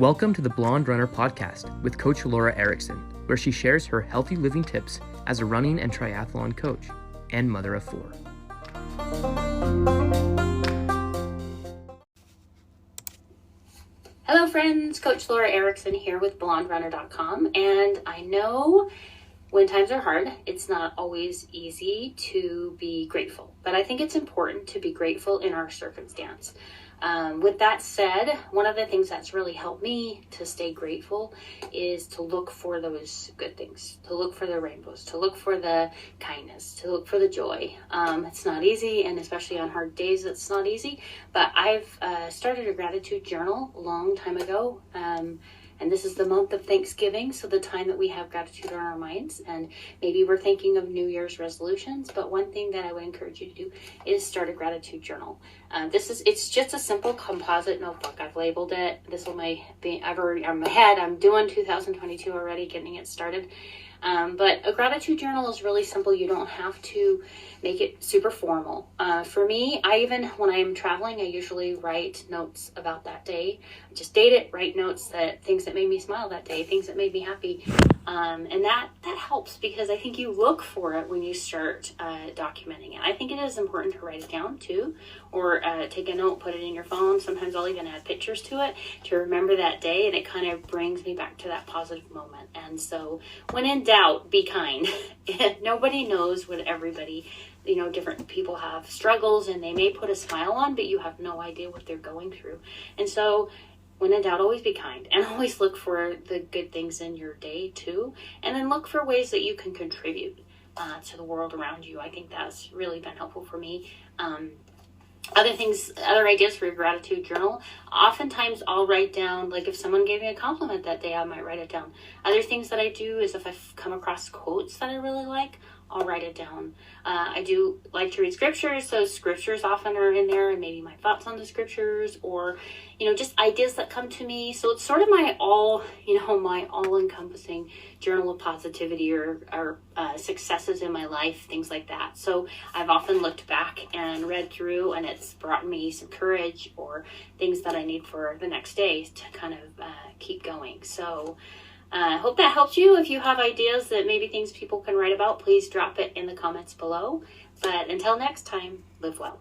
Welcome to the Blonde Runner podcast with Coach Lora Erickson, where she shares her healthy living tips as a running and triathlon coach and mother of 4. Hello friends, Coach Lora Erickson here with blonderunner.com, and I know when times are hard, it's not always easy to be grateful, but I think it's important to be grateful in our circumstance. With that said, one of the things that's really helped me to stay grateful is to look for those good things, to look for the rainbows, to look for the kindness, to look for the joy. It's not easy, and especially on hard days, it's not easy, but I've started a gratitude journal a long time ago. And this is the month of Thanksgiving, so the time that we have gratitude on our minds, and maybe we're thinking of New Year's resolutions, but one thing that I would encourage you to do is start a gratitude journal. It's just a simple composite notebook. I've labeled it. This will I've already on my head. I'm doing 2022 already, getting it started. But a gratitude journal is really simple. You don't have to make it super formal. For me, when I am traveling, I usually write notes about that day. I just date it, write notes things that made me smile that day, things that made me happy. And that helps because I think you look for it when you start documenting it. I think it is important to write it down too, or take a note, put it in your phone. Sometimes I'll even add pictures to it to remember that day, and it kind of brings me back to that positive moment. And so when in doubt, be kind. Nobody knows what different people have struggles, and they may put a smile on, but you have no idea what they're going through. And so when in doubt, always be kind, and always look for the good things in your day too. And then look for ways that you can contribute to the world around you. I think that's really been helpful for me. Other ideas for your gratitude journal. Oftentimes I'll write down, like if someone gave me a compliment that day, I might write it down. Other things that I do is if I've come across quotes that I really like, I'll write it down. I do like to read scriptures, so scriptures often are in there, and maybe my thoughts on the scriptures, or, just ideas that come to me. So it's sort of my all-encompassing journal of positivity or successes in my life, things like that. So I've often looked back and read through, and it's brought me some courage or things that I need for the next day to kind of keep going. So I hope that helps you. If you have ideas that maybe things people can write about, please drop it in the comments below. But until next time, live well.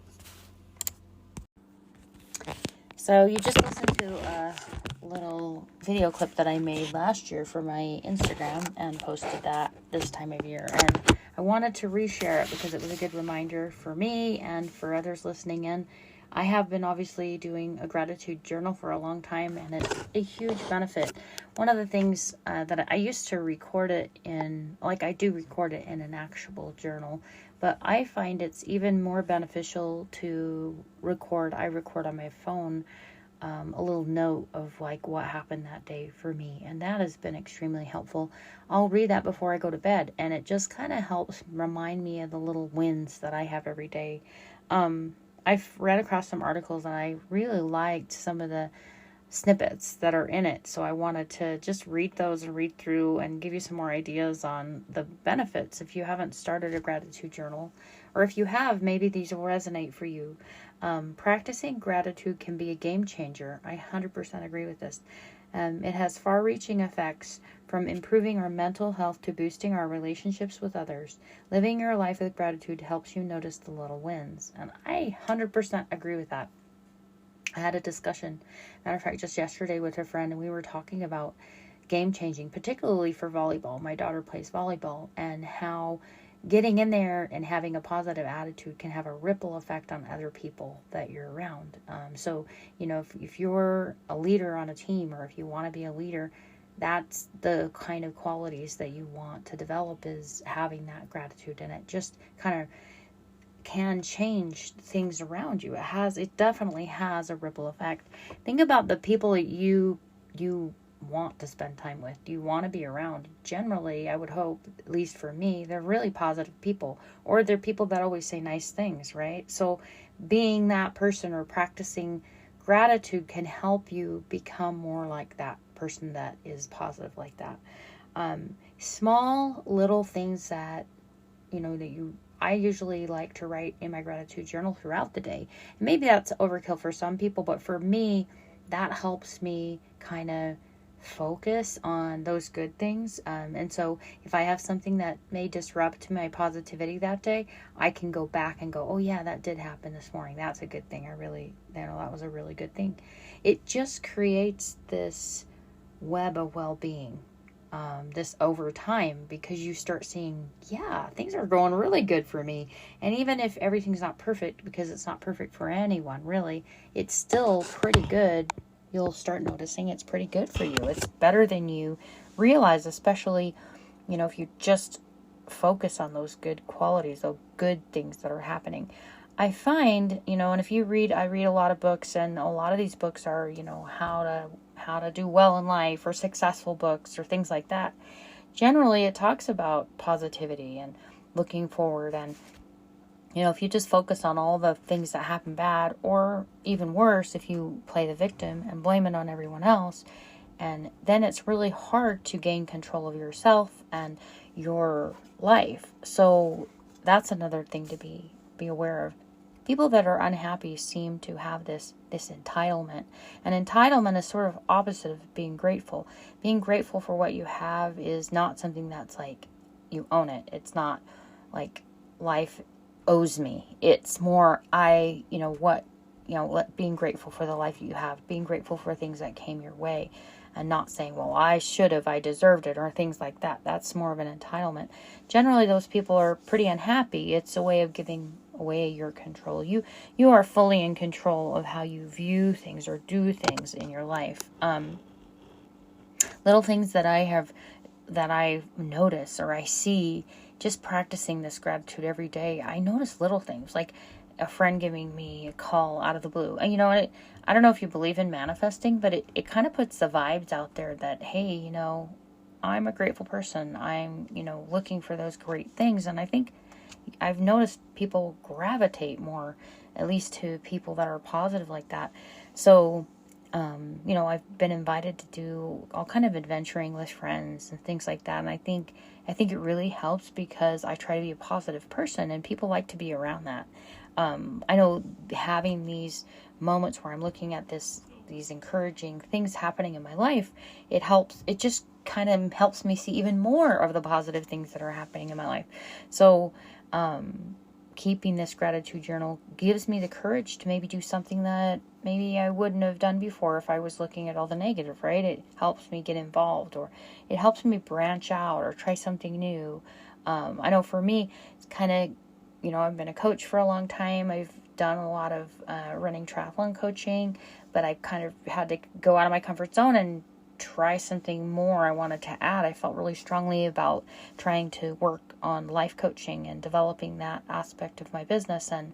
So you just listened to a little video clip that I made last year for my Instagram and posted that this time of year. And I wanted to reshare it because it was a good reminder for me and for others listening in. I have been obviously doing a gratitude journal for a long time, and it's a huge benefit. One of the things that I used to record it in, I do record it in an actual journal, but I find it's even more beneficial to record. I record on my phone a little note of what happened that day for me, and that has been extremely helpful. I'll read that before I go to bed, and it just kind of helps remind me of the little wins that I have every day. I've read across some articles, and I really liked some of the snippets that are in it. So I wanted to just read those and read through and give you some more ideas on the benefits if you haven't started a gratitude journal. Or if you have, maybe these will resonate for you. Practicing gratitude can be a game changer. I 100% agree with this. It has far-reaching effects, from improving our mental health to boosting our relationships with others. Living your life with gratitude helps you notice the little wins. And I 100% agree with that. I had a discussion, matter of fact, just yesterday with a friend, and we were talking about game changing, particularly for volleyball. My daughter plays volleyball, and how getting in there and having a positive attitude can have a ripple effect on other people that you're around. So, if you're a leader on a team, or if you want to be a leader, that's the kind of qualities that you want to develop, is having that gratitude. And it just kind of can change things around you. It definitely has a ripple effect. Think about the people that you want to spend time with. Do you want to be around? Generally, I would hope, at least for me, they're really positive people, or they're people that always say nice things, right? So being that person or practicing gratitude can help you become more like that person that is positive like that. Small little things that I usually like to write in my gratitude journal throughout the day. Maybe that's overkill for some people, but for me, that helps me kind of focus on those good things. And so if I have something that may disrupt my positivity that day, I can go back and go, oh yeah, that did happen this morning. That's a good thing. That was a really good thing. It just creates this web of well-being, this over time, because you start seeing, yeah, things are going really good for me. And even if everything's not perfect, because it's not perfect for anyone, really, it's still pretty good. You'll start noticing it's pretty good for you. It's better than you realize, especially, if you just focus on those good qualities, those good things that are happening. I find, and if you read, I read a lot of books, and a lot of these books are, how to do well in life, or successful books or things like that. Generally, it talks about positivity and looking forward, and if you just focus on all the things that happen bad, or even worse, if you play the victim and blame it on everyone else, and then it's really hard to gain control of yourself and your life. So that's another thing to be aware of. People that are unhappy seem to have this entitlement. And entitlement is sort of opposite of being grateful. Being grateful for what you have is not something that's like you own it. It's not like life owes me. It's more being grateful for the life you have, being grateful for things that came your way, and not saying, well, I should have, I deserved it, or things like that. That's more of an entitlement. Generally, those people are pretty unhappy. It's a way of giving away your control. You are fully in control of how you view things or do things in your life. Little things that I notice or I see just practicing this gratitude every day. I notice little things like a friend giving me a call out of the blue. And I don't know if you believe in manifesting, but it kind of puts the vibes out there that, hey, I'm a grateful person. I'm, looking for those great things. And I think I've noticed people gravitate more, at least to people that are positive like that. So, I've been invited to do all kind of adventuring with friends and things like that. And I think it really helps because I try to be a positive person, and people like to be around that. I know having these moments where I'm looking at these encouraging things happening in my life, it helps. It just kind of helps me see even more of the positive things that are happening in my life. So, keeping this gratitude journal gives me the courage to maybe do something that maybe I wouldn't have done before if I was looking at all the negative, right? It helps me get involved, or it helps me branch out or try something new. I know for me, it's kind of, I've been a coach for a long time. I've done a lot of running triathlon coaching, but I kind of had to go out of my comfort zone and try something more I wanted to add. I felt really strongly about trying to work on life coaching and developing that aspect of my business, and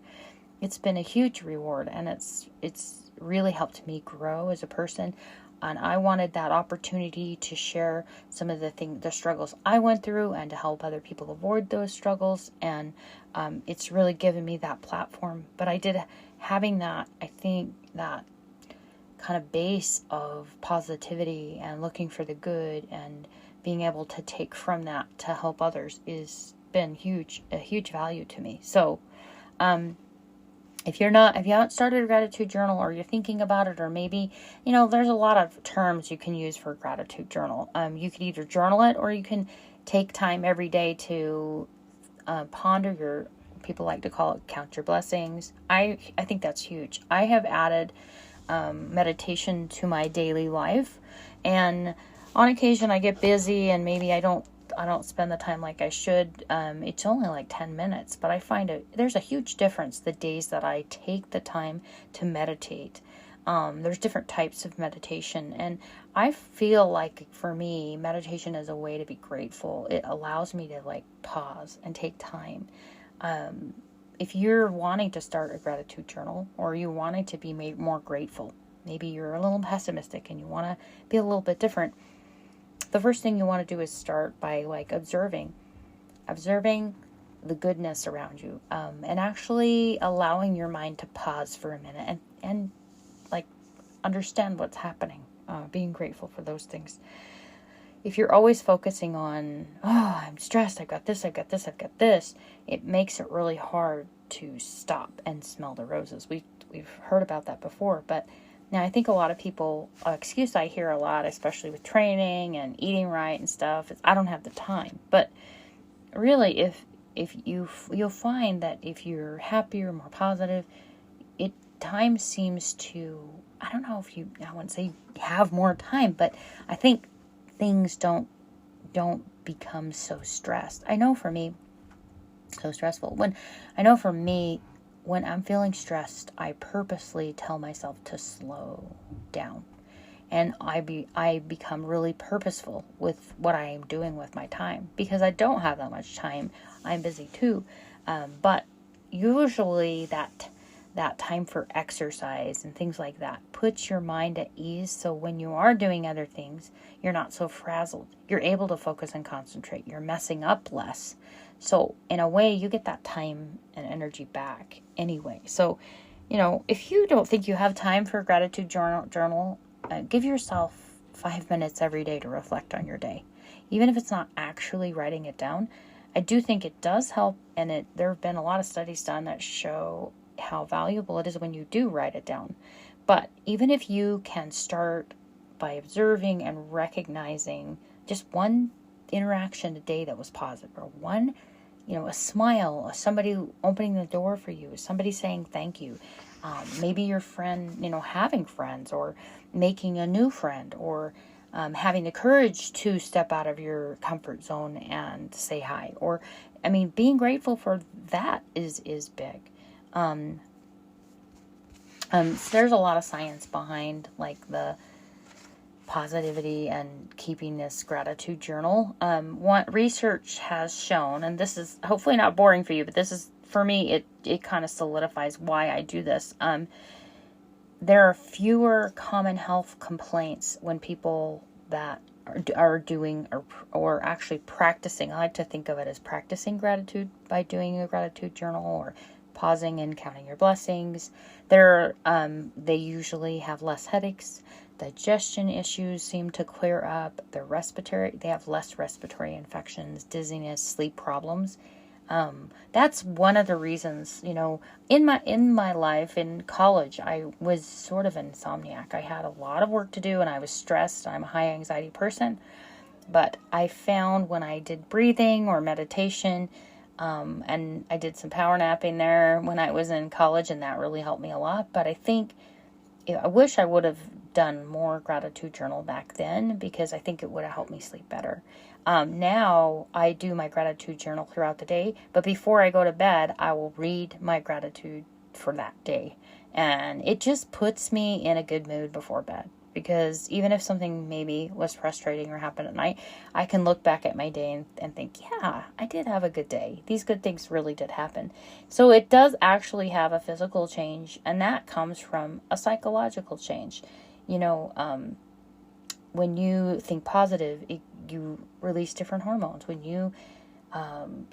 it's been a huge reward, and it's really helped me grow as a person. And I wanted that opportunity to share some of the struggles I went through, and to help other people avoid those struggles. And it's really given me that platform. But having that, I think that kind of base of positivity and looking for the good and being able to take from that to help others is been a huge value to me. So, if you haven't started a gratitude journal, or you're thinking about it, or maybe, there's a lot of terms you can use for a gratitude journal. You could either journal it, or you can take time every day to ponder people like to call it count your blessings. I think that's huge. I have added meditation to my daily life, and on occasion I get busy and maybe I don't spend the time like I should. It's only like 10 minutes, but I find there's a huge difference the days that I take the time to meditate. There's different types of meditation, and I feel like for me, meditation is a way to be grateful. It allows me to pause and take time. If you're wanting to start a gratitude journal, or you wanting to be made more grateful, maybe you're a little pessimistic and you want to be a little bit different, the first thing you want to do is start by observing the goodness around you, and actually allowing your mind to pause for a minute and understand what's happening, being grateful for those things. If you're always focusing on, I'm stressed, I've got this, it makes it really hard to stop and smell the roses. We've heard about that before, but Now, I think a lot of people, excuse I hear a lot, especially with training and eating right and stuff, is I don't have the time. But really, if you'll find that if you're happier, more positive, time seems to, I don't know if I wouldn't say have more time, but I think things don't become so stressed. I know for me, so stressful. When I'm feeling stressed, I purposely tell myself to slow down. And I become really purposeful with what I am doing with my time, because I don't have that much time. I'm busy too. But usually that time for exercise and things like that puts your mind at ease. So when you are doing other things, you're not so frazzled. You're able to focus and concentrate. You're messing up less. So in a way, you get that time and energy back anyway. So, if you don't think you have time for a gratitude journal, give yourself 5 minutes every day to reflect on your day. Even if it's not actually writing it down, I do think it does help. And there have been a lot of studies done that show how valuable it is when you do write it down. But even if you can start by observing and recognizing just one interaction a day that was positive, or one, a smile, somebody opening the door for you, somebody saying thank you, maybe your friend, having friends, or making a new friend, or having the courage to step out of your comfort zone and say hi, or, being grateful for that is big. There's a lot of science behind the positivity and keeping this gratitude journal. What research has shown, and this is hopefully not boring for you, but this is, for me, it kind of solidifies why I do this. There are fewer common health complaints when people that are doing or actually practicing. I like to think of it as practicing gratitude by doing a gratitude journal, or pausing and counting your blessings. They usually have less headaches. Digestion issues seem to clear up. They have less respiratory infections, dizziness, sleep problems. That's one of the reasons, in my life in college, I was sort of insomniac. I had a lot of work to do and I was stressed. I'm a high anxiety person, but I found when I did breathing or meditation, and I did some power napping there when I was in college, and that really helped me a lot. But I wish I would have done more gratitude journal back then, because I think it would have helped me sleep better. Now I do my gratitude journal throughout the day, but before I go to bed, I will read my gratitude for that day. And it just puts me in a good mood before bed, because even if something maybe was frustrating or happened at night, I can look back at my day and think, yeah, I did have a good day. These good things really did happen. So it does actually have a physical change, and that comes from a psychological change. When you think positive, you release different hormones. When you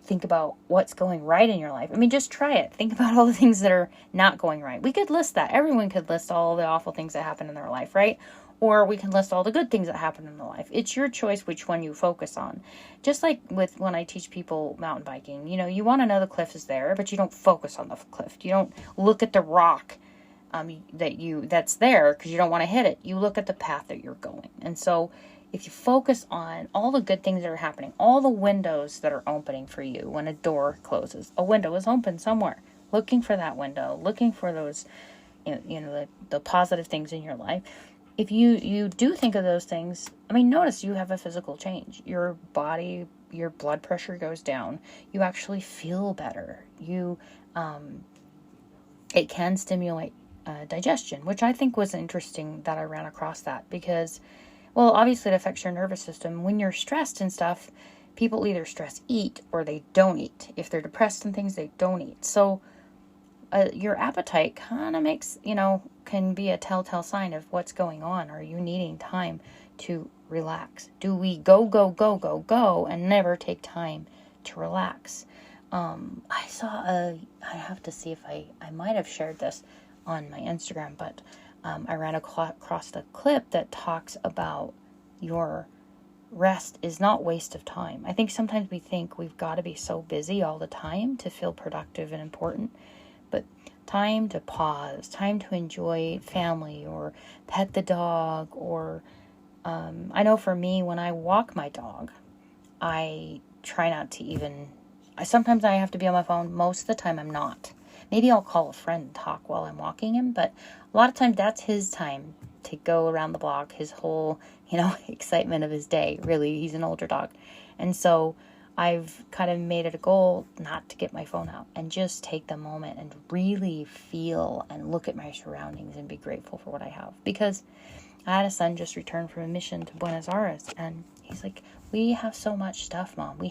think about what's going right in your life, just try it. Think about all the things that are not going right. We could list that. Everyone could list all the awful things that happen in their life, right? Or we can list all the good things that happen in their life. It's your choice which one you focus on. Just like with when I teach people mountain biking, you want to know the cliff is there, but you don't focus on the cliff. You don't look at the rock that's there because you don't want to hit it. You look at the path that you're going. And so if you focus on all the good things that are happening, all the windows that are opening for you when a door closes, a window is open somewhere. Looking for that window, looking for those, the positive things in your life. If you do think of those things, notice you have a physical change. Your body, your blood pressure goes down. You actually feel better. It can stimulate digestion, which I think was interesting that I ran across that, because, well, obviously it affects your nervous system. When you're stressed and stuff, people either stress eat or they don't eat. If they're depressed and things, they don't eat. So your appetite kind of can be a telltale sign of what's going on. Are you needing time to relax? Do we go and never take time to relax? I have to see if I might have shared this on my Instagram, but I ran across the clip that talks about your rest is not waste of time. I think sometimes we think we've got to be so busy all the time to feel productive and important, but time to pause, time to enjoy family or pet the dog. Or I know for me, when I walk my dog, I try not to even, sometimes I have to be on my phone. Most of the time I'm not. Maybe I'll call a friend and talk while I'm walking him, but a lot of times that's his time to go around the block, his whole, excitement of his day. Really, he's an older dog. And so I've kind of made it a goal not to get my phone out and just take the moment and really feel and look at my surroundings and be grateful for what I have. Because I had a son just return from a mission to Buenos Aires, and he's like, we have so much stuff, Mom. We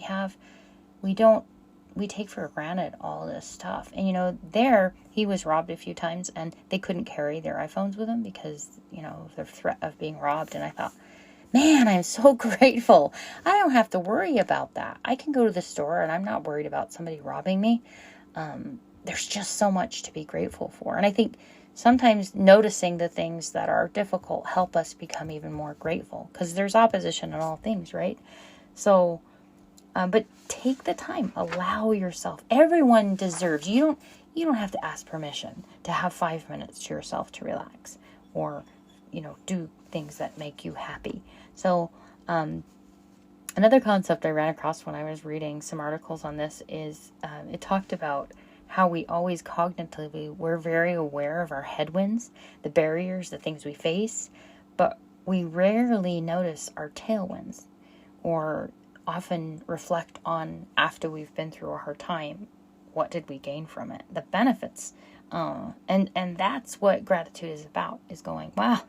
take for granted all this stuff. And, there he was robbed a few times and they couldn't carry their iPhones with them because, of the threat of being robbed. And I thought, man, I'm so grateful. I don't have to worry about that. I can go to the store and I'm not worried about somebody robbing me. There's just so much to be grateful for. And I think sometimes noticing the things that are difficult help us become even more grateful, because there's opposition in all things, right? So, but take the time, allow yourself. Everyone deserves. You don't have to ask permission to have 5 minutes to yourself to relax, or, do things that make you happy. So, another concept I ran across when I was reading some articles on this is, it talked about how we always cognitively, we're very aware of our headwinds, the barriers, the things we face, but we rarely notice our tailwinds, or often reflect on, after we've been through a hard time, what did we gain from it, the benefits. And that's what gratitude is about, is going, wow,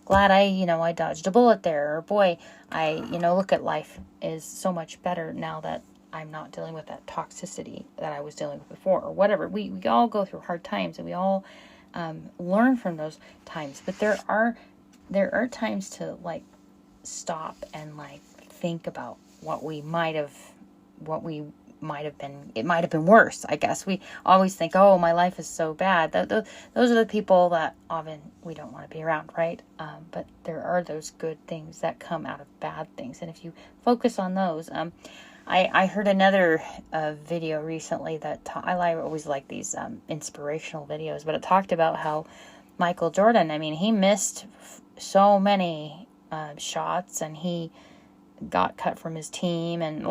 glad I dodged a bullet there. Or boy, look at life is so much better now that I'm not dealing with that toxicity that I was dealing with before, or whatever. We all go through hard times, and we all learn from those times. But there are times to stop and think about what we might have been. It might have been worse, I guess. We always think, oh, my life is so bad. Those are the people that often we don't want to be around, right? But there are those good things that come out of bad things. And if you focus on those, I heard another video recently that I always like these inspirational videos, but it talked about how Michael Jordan, he missed so many shots, and he got cut from his team, and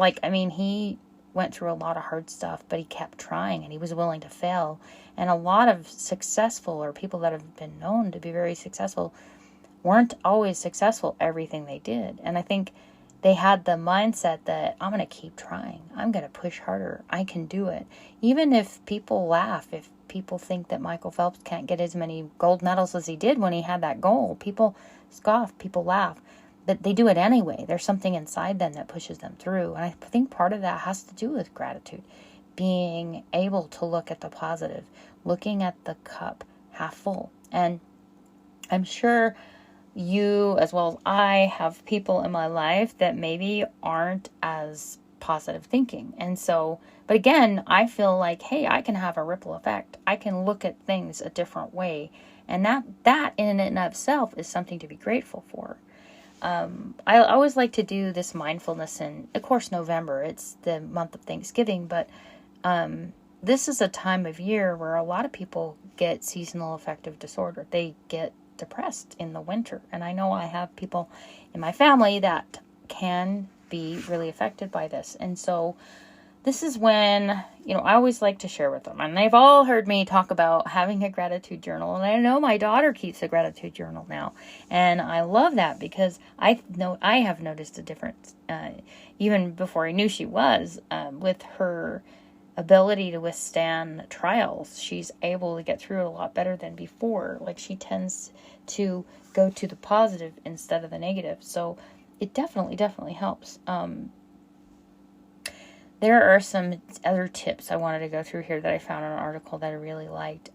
he went through a lot of hard stuff, but he kept trying, and he was willing to fail. And a lot of successful, or people that have been known to be very successful, weren't always successful everything they did. And I think they had the mindset that I'm going to keep trying. I'm going to push harder. I can do it. Even if people laugh, if people think that Michael Phelps can't get as many gold medals as he did when he had that goal, people scoff, people laugh. But they do it anyway. There's something inside them that pushes them through. And I think part of that has to do with gratitude. Being able to look at the positive, looking at the cup half full. And I'm sure you, as well as I, have people in my life that maybe aren't as positive thinking. And so, but again, I feel like, hey, I can have a ripple effect. I can look at things a different way. And that in and of itself is something to be grateful for. I always like to do this mindfulness in, of course, November. It's the month of Thanksgiving, but this is a time of year where a lot of people get seasonal affective disorder. They get depressed in the winter. And I know I have people in my family that can be really affected by this. And so this is when, I always like to share with them. And they've all heard me talk about having a gratitude journal. And I know my daughter keeps a gratitude journal now. And I love that because I have noticed a difference, even before I knew she was, with her ability to withstand trials. She's able to get through it a lot better than before. She tends to go to the positive instead of the negative. So it definitely helps. There are some other tips I wanted to go through here that I found in an article that I really liked.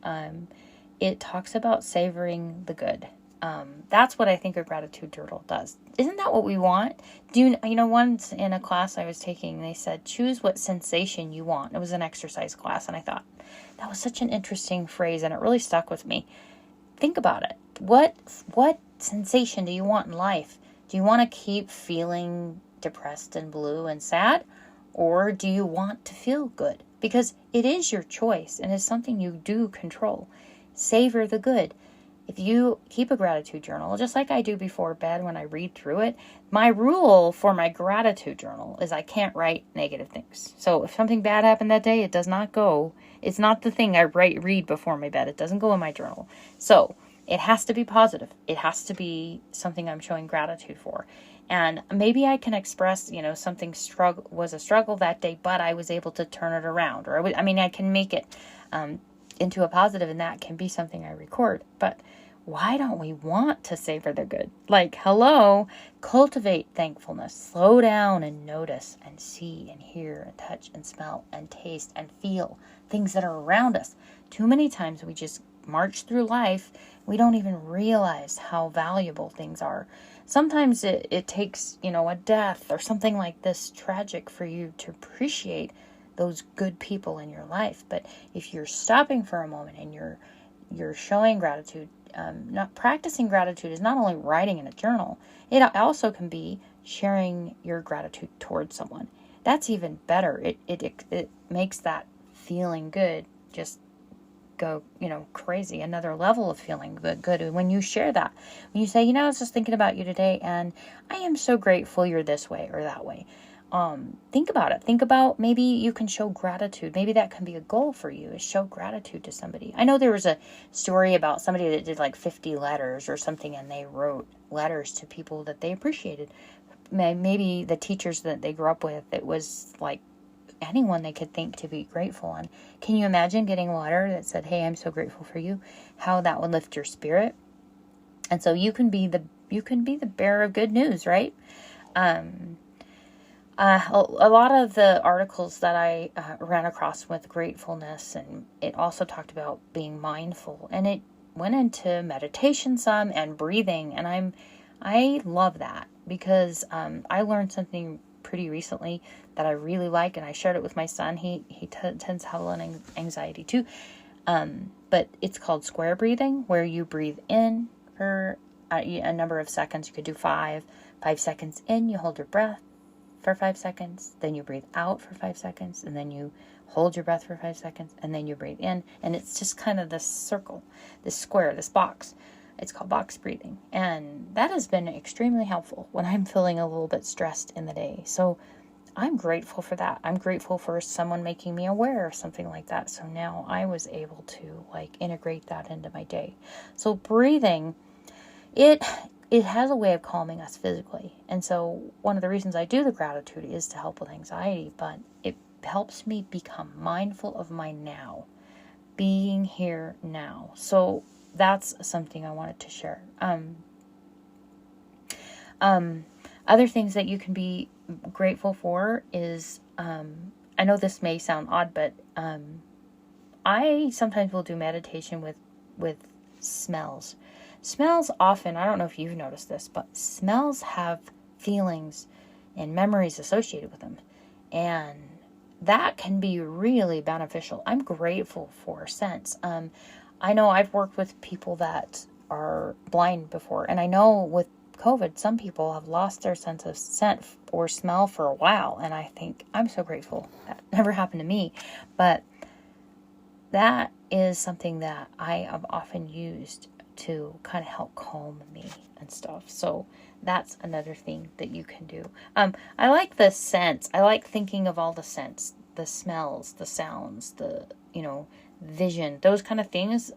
It talks about savoring the good. That's what I think a gratitude journal does. Isn't that what we want? Once in a class I was taking, they said, choose what sensation you want. It was an exercise class, and I thought, that was such an interesting phrase, and it really stuck with me. Think about it. What sensation do you want in life? Do you want to keep feeling depressed and blue and sad? Or do you want to feel good? because it is your choice and it's something you do control. Savor the good. If you keep a gratitude journal, just like I do before bed when I read through it, my rule for my gratitude journal is I can't write negative things. So if something bad happened that day, it does not go. It's not the thing I read before my bed. It doesn't go in my journal. So it has to be positive. It has to be something I'm showing gratitude for. And maybe I can express, something was a struggle that day, but I was able to turn it around. Or I can make it into a positive, and that can be something I record. But why don't we want to savor the good? Like, hello, cultivate thankfulness. Slow down and notice and see and hear and touch and smell and taste and feel things that are around us. Too many times we just march through life. We don't even realize how valuable things are. Sometimes it takes, a death or something like this tragic for you to appreciate those good people in your life. But if you're stopping for a moment and you're showing gratitude, not practicing gratitude is not only writing in a journal, it also can be sharing your gratitude towards someone. That's even better. It makes that feeling good just go, crazy. Another level of feeling good when you share that. When you say, I was just thinking about you today and I am so grateful you're this way or that way. Think about it. Think about maybe you can show gratitude. Maybe that can be a goal for you, is show gratitude to somebody. I know there was a story about somebody that did like 50 letters or something, and they wrote letters to people that they appreciated. Maybe the teachers that they grew up with, it was like anyone they could think to be grateful. And can you imagine getting a letter that said, hey, I'm so grateful for you? How that would lift your spirit. And so you can be the bearer of good news, right? A lot of the articles that I ran across with gratefulness, and it also talked about being mindful, and it went into meditation some and breathing, and I love that because I learned something pretty recently that I really like, and I shared it with my son. He tends to have a little anxiety too, but it's called square breathing, where you breathe in for a number of seconds. You could do 5 seconds in, you hold your breath for 5 seconds, then you breathe out for 5 seconds, and then you hold your breath for 5 seconds, and then you breathe in, and it's just kind of this circle, this square, this box. It's called box breathing, and that has been extremely helpful when I'm feeling a little bit stressed in the day. So I'm grateful for that. I'm grateful for someone making me aware of something like that, so now I was able to integrate that into my day. So breathing, it has a way of calming us physically. And so one of the reasons I do the gratitude is to help with anxiety, but it helps me become mindful of my now, being here now. So that's something I wanted to share. Other things that you can be grateful for is, I know this may sound odd, but I sometimes will do meditation with smells. Smells often, I don't know if you've noticed this, but smells have feelings and memories associated with them. And that can be really beneficial. I'm grateful for scents. I know I've worked with people that are blind before, and I know with COVID, some people have lost their sense of scent or smell for a while, and I think I'm so grateful that never happened to me. But that is something that I have often used to kind of help calm me and stuff. So that's another thing that you can do. I like the scents. I like thinking of all the scents, the smells, the sounds, the, vision, those kind of things,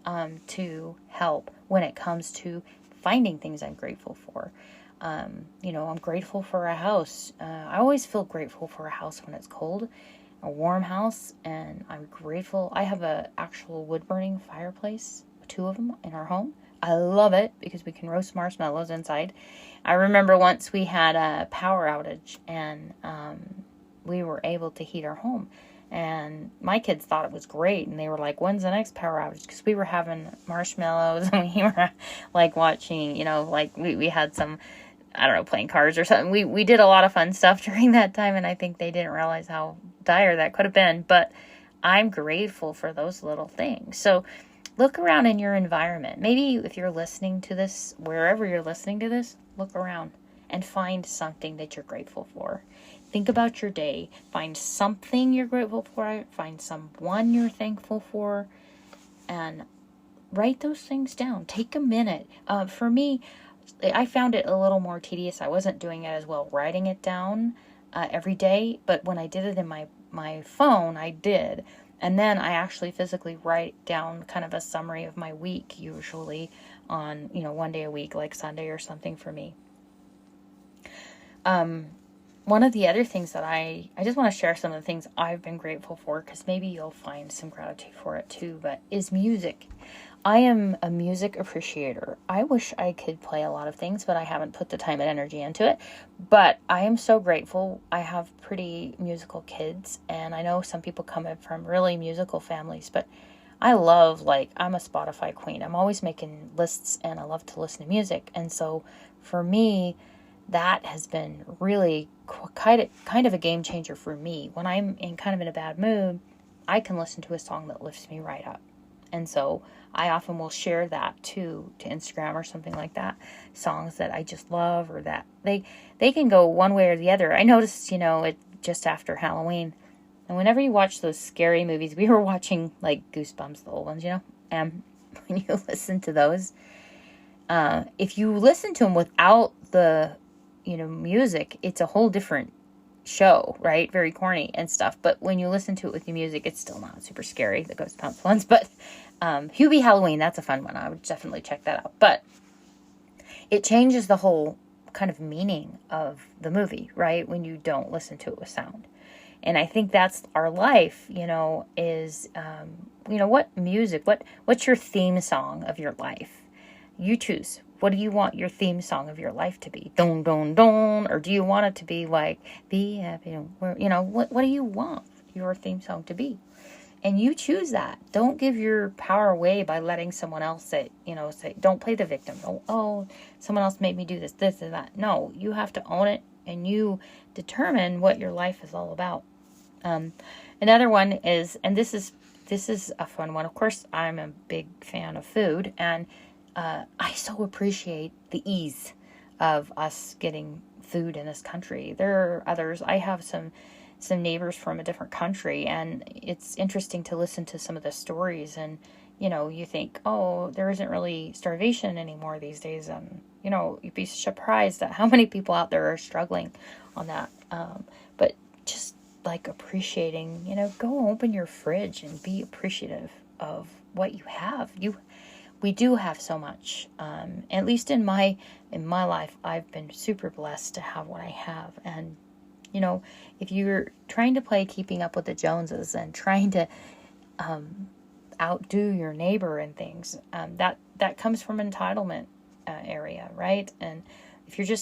to help when it comes to finding things I'm grateful for. I'm grateful for a house. I always feel grateful for a house when it's cold, a warm house, and I'm grateful. I have a actual wood burning fireplace, 2 of them in our home. I love it because we can roast marshmallows inside. I remember once we had a power outage, and we were able to heat our home. And my kids thought it was great, and they were like, when's the next power outage? Because we were having marshmallows, and we were watching, we had some, playing cards or something. We did a lot of fun stuff during that time, and I think they didn't realize how dire that could have been. But I'm grateful for those little things. So look around in your environment. Maybe if you're listening to this, wherever you're listening to this, look around and find something that you're grateful for. Think about your day. Find something you're grateful for. Find someone you're thankful for. And write those things down. Take a minute. For me, I found it a little more tedious. I wasn't doing it as well writing it down every day. But when I did it in my phone, I did. And then I actually physically write down kind of a summary of my week, usually on, one day a week, like Sunday or something for me. One of the other things that I just want to share some of the things I've been grateful for, because maybe you'll find some gratitude for it too, but is music. I am a music appreciator. I wish I could play a lot of things, but I haven't put the time and energy into it. But I am so grateful. I have pretty musical kids, and I know some people come in from really musical families, but I love, I'm a Spotify queen. I'm always making lists, and I love to listen to music. And so for me, that has been really kind of a game changer for me. When I'm in a bad mood, I can listen to a song that lifts me right up. And so I often will share that to Instagram or something like that. Songs that I just love, or that they can go one way or the other. I noticed, it just after Halloween. And whenever you watch those scary movies, we were watching Goosebumps, the old ones, and when you listen to those, if you listen to them without the music, it's a whole different show, right? Very corny and stuff. But when you listen to it with the music, it's still not super scary, the Ghostbumps ones. But Hubie Halloween, that's a fun one. I would definitely check that out. But it changes the whole kind of meaning of the movie, right? When you don't listen to it with sound. And I think that's our life, is, what music, what's your theme song of your life? You choose. What do you want your theme song of your life to be? Don, don, don. Or do you want it to be be happy? What do you want your theme song to be? And you choose that. Don't give your power away by letting someone else say, don't play the victim. Oh, someone else made me do this, and that. No, you have to own it, and you determine what your life is all about. Another one is, and this is a fun one. Of course, I'm a big fan of food, and I so appreciate the ease of us getting food in this country. There are others. I have some neighbors from a different country, and it's interesting to listen to some of the stories. And, you think, oh, there isn't really starvation anymore these days. And, you'd be surprised at how many people out there are struggling on that. But just appreciating, go open your fridge and be appreciative of what you have. We do have so much. At least in my life, I've been super blessed to have what I have. And, if you're trying to play keeping up with the Joneses and trying to outdo your neighbor and things, that comes from entitlement area, right? And if you're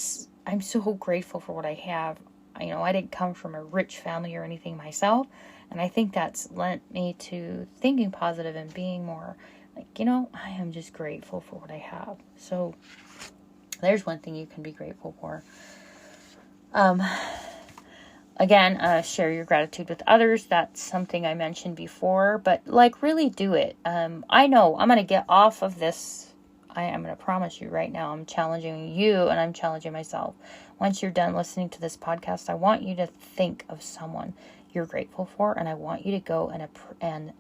I'm so grateful for what I have. I didn't come from a rich family or anything myself. And I think that's lent me to thinking positive and being more I am just grateful for what I have. So there's one thing you can be grateful for. Again, share your gratitude with others. That's something I mentioned before, but really do it. I know I'm going to get off of this. I am going to promise you right now, I'm challenging you and I'm challenging myself. Once you're done listening to this podcast, I want you to think of someone you're grateful for, and I want you to go and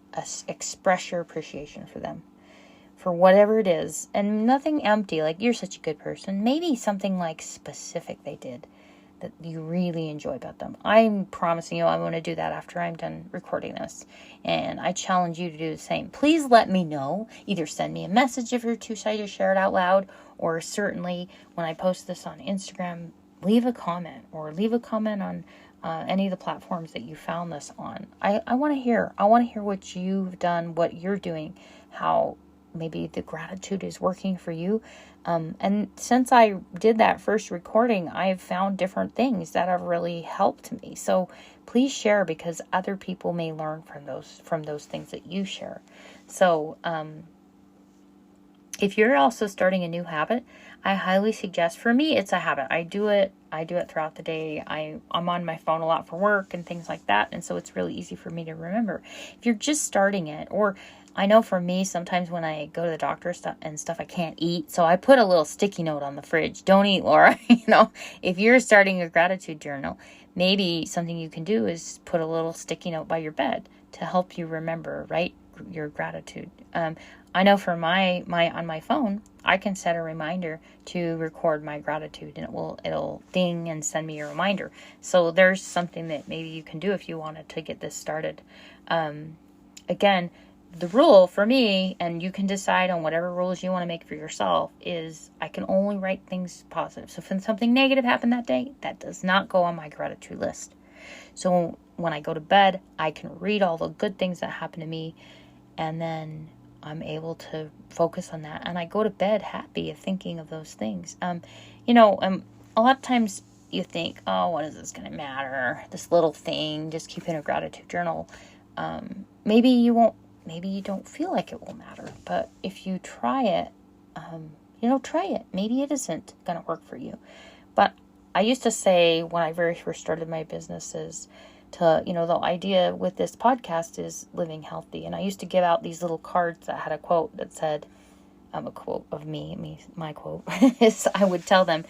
express your appreciation for them, for whatever it is, and nothing empty, you're such a good person. Maybe something specific they did that you really enjoy about them. I'm promising you I'm going to do that after I'm done recording this, and I challenge you to do the same. Please let me know. Either send me a message if you're too shy to share it out loud, or certainly when I post this on Instagram, leave a comment on any of the platforms that you found this on. I want to hear. I want to hear what you've done, what you're doing, how maybe the gratitude is working for you. And since I did that first recording, I've found different things that have really helped me. So please share, because other people may learn from those things that you share. So if you're also starting a new habit, I highly suggest, for me, it's a habit. I do it throughout the day. I'm on my phone a lot for work and things like that. And so it's really easy for me to remember. If you're just starting it, or I know for me, sometimes when I go to the doctor and stuff, I can't eat. So I put a little sticky note on the fridge. Don't eat, Laura. If you're starting a gratitude journal, maybe something you can do is put a little sticky note by your bed to help you remember, right, your gratitude. I know for my on my phone, I can set a reminder to record my gratitude, and it'll ding and send me a reminder. So there's something that maybe you can do if you wanted to get this started. Again, the rule for me, and you can decide on whatever rules you want to make for yourself, is I can only write things positive. So if something negative happened that day, that does not go on my gratitude list. So when I go to bed, I can read all the good things that happen to me, and then I'm able to focus on that. And I go to bed happy of thinking of those things. A lot of times you think, oh, what is this going to matter? This little thing, just keeping a gratitude journal. Maybe you don't feel like it will matter. But if you try it, try it. Maybe it isn't going to work for you. But I used to say when I very first started my businesses, the idea with this podcast is living healthy. And I used to give out these little cards that had a quote that said, a quote of my quote is, I would tell them,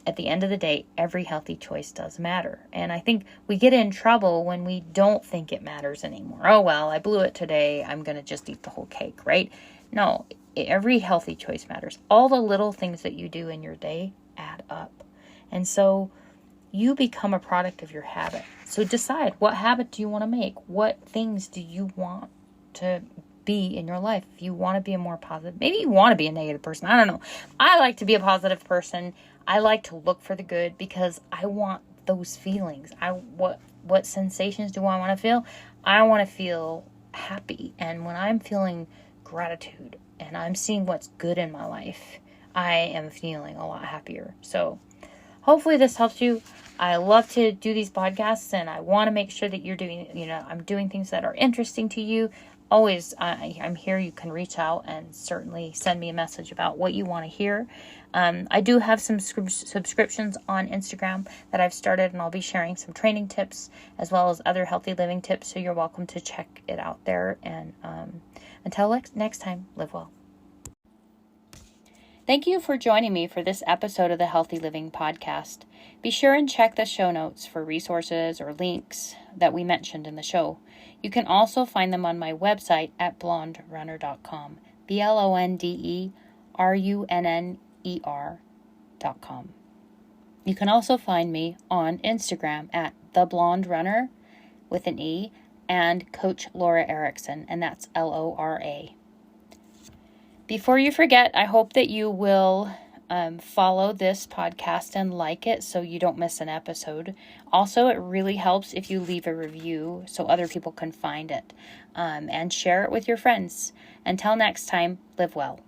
at the end of the day, every healthy choice does matter. And I think we get in trouble when we don't think it matters anymore. Oh, well, I blew it today, I'm going to just eat the whole cake, right? No, every healthy choice matters. All the little things that you do in your day add up. And so you become a product of your habit. So decide, what habit do you want to make? What things do you want to be in your life? If you want to be a more positive, maybe you want to be a negative person. I don't know. I like to be a positive person. I like to look for the good because I want those feelings. What sensations do I want to feel? I want to feel happy. And when I'm feeling gratitude and I'm seeing what's good in my life, I am feeling a lot happier. So hopefully this helps you. I love to do these podcasts, and I want to make sure that you're doing, I'm doing things that are interesting to you. Always, I'm here. You can reach out and certainly send me a message about what you want to hear. I do have some subscriptions on Instagram that I've started, and I'll be sharing some training tips as well as other healthy living tips. So you're welcome to check it out there. And until next time, live well. Thank you for joining me for this episode of the Healthy Living Podcast. Be sure and check the show notes for resources or links that we mentioned in the show. You can also find them on my website at blonderunner.com. BLONDERUNNER.com. You can also find me on Instagram at The Blonde Runner with an E and Coach Lora Erickson, and that's LORA. Before you forget, I hope that you will follow this podcast and like it so you don't miss an episode. Also, it really helps if you leave a review so other people can find it, and share it with your friends. Until next time, live well.